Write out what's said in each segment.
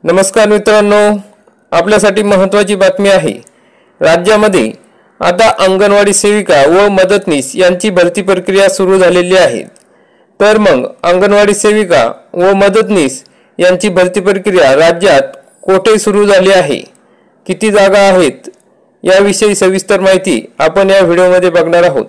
नमस्कार मित्रांनो, आपल्यासाठी महत्त्वाची बातमी आहे। राज्यामध्ये आता अंगणवाडी सेविका व मदतनीस यांची भरती प्रक्रिया सुरू झालेली आहे। तर मग अंगणवाडी सेविका व मदतनीस यांची भरती प्रक्रिया राज्यात कोठे सुरू झाली आहे, किती जागा आहेत याविषयी सविस्तर माहिती आपण या व्हिडिओमध्ये बघणार आहोत।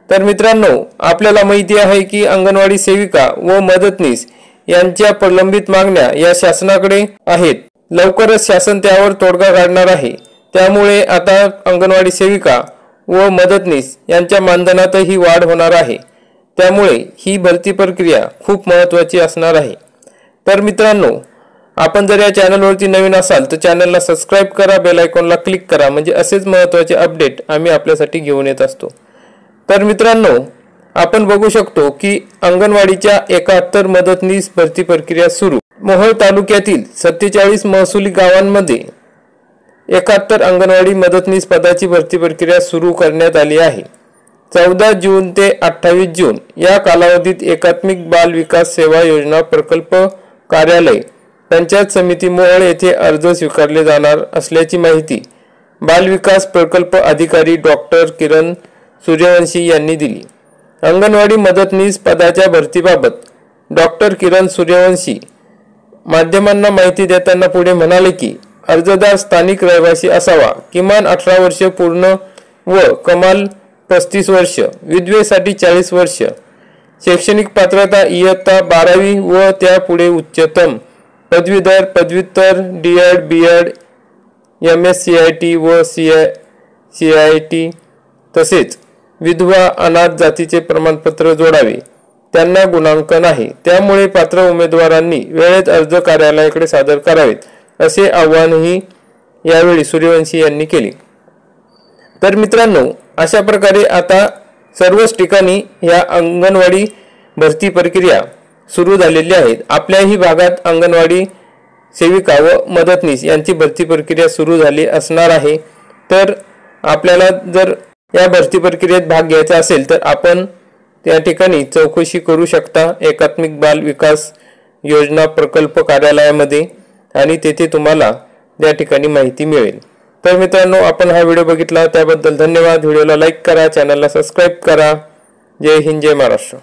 तर मित्रांनो, आपल्याला माहिती आहे की अंगणवाडी सेविका व मदतनीस यांच्या प्रलंबित मागण्या या शासनाकडे आहेत। लवकरच शासन त्यावर तोडगा काढणार आहे। त्यामुळे आता अंगणवाडी सेविका व मदतनीस यांच्या मानधनातही वाढ होणार आहे। त्यामुळे ही भरती प्रक्रिया खूप महत्त्वाची असणार आहे। तर मित्रांनो, आपण जर या चॅनलवरती नवीन असाल तर चॅनलला सबस्क्राइब करा, बेल आयकॉनला क्लिक करा, म्हणजे असेच महत्त्वाचे अपडेट आम्ही आपल्यासाठी घेऊन येत असतो। तर मित्रांनो, आपण बघू शकतो की अंगणवाडीच्या 71 मदतनीस भरती प्रक्रिया सुरू। मोहोळ तालुक्यातील 47 महसुली गावांमध्ये 71 अंगणवाडी मदतनीस पदाची भरती प्रक्रिया सुरू करण्यात आली आहे। 14 जून ते 28 जून या कालावधीत एकात्मिक बाल विकास सेवा योजना प्रकल्प कार्यालय पंचायत समिती मोहोळ येथे अर्ज स्वीकारले जाणार असल्याची माहिती बाल विकास प्रकल्प अधिकारी डॉक्टर किरण सूर्यवंशी यांनी दिली। अंगणवाडी मदतनीस पदाच्या भरतीबाबत डॉक्टर किरण सूर्यवंशी माध्यमांना माहिती देताना पुढे म्हणाले की अर्जदार स्थानिक रहिवासी असावा, किमान 18 वर्ष पूर्ण व कमाल 35 वर्ष, विधवेसाठी 40 वर्ष, शैक्षणिक पात्रता इयत्ता 12वी व त्यापुढे उच्चतम, पदवीधर, पदव्युत्तर, D.Ed, B.Ed, MSCIT व CIT, तसेच विधवा अनाथ जातीचे प्रमाणपत्र जोडावे, त्यांना गुणांकन आहे। त्यामुळे पात्र उमेदवारांनी वेळेत अर्ज कार्यालयाकडे सादर करावेत, असे आवाहनही यावेळी सूर्यवंशी यांनी केले। तर मित्रांनो, अशा प्रकारे आता सर्वच ठिकाणी या अंगणवाडी भरती प्रक्रिया सुरू झालेली आहे। आपल्याही भागात अंगणवाडी सेविका व मदतनीस यांची भरती प्रक्रिया सुरू झाली असणार आहे। तर आपल्याला जर या भरती प्रक्रियेत भाग घ्यायचा असेल तर आपण त्या ठिकाणी चौकशी करू शकता एकात्मिक बाल विकास योजना प्रकल्प कार्यालयामध्ये, आणि तेथे तुम्हाला त्या ठिकाणी माहिती मिळेल। तर मित्रांनो, आपण हा व्हिडिओ बघितला त्याबद्दल धन्यवाद। व्हिडिओला लाईक करा, चॅनलला सबस्क्राइब करा। जय हिंद, जय महाराष्ट्र।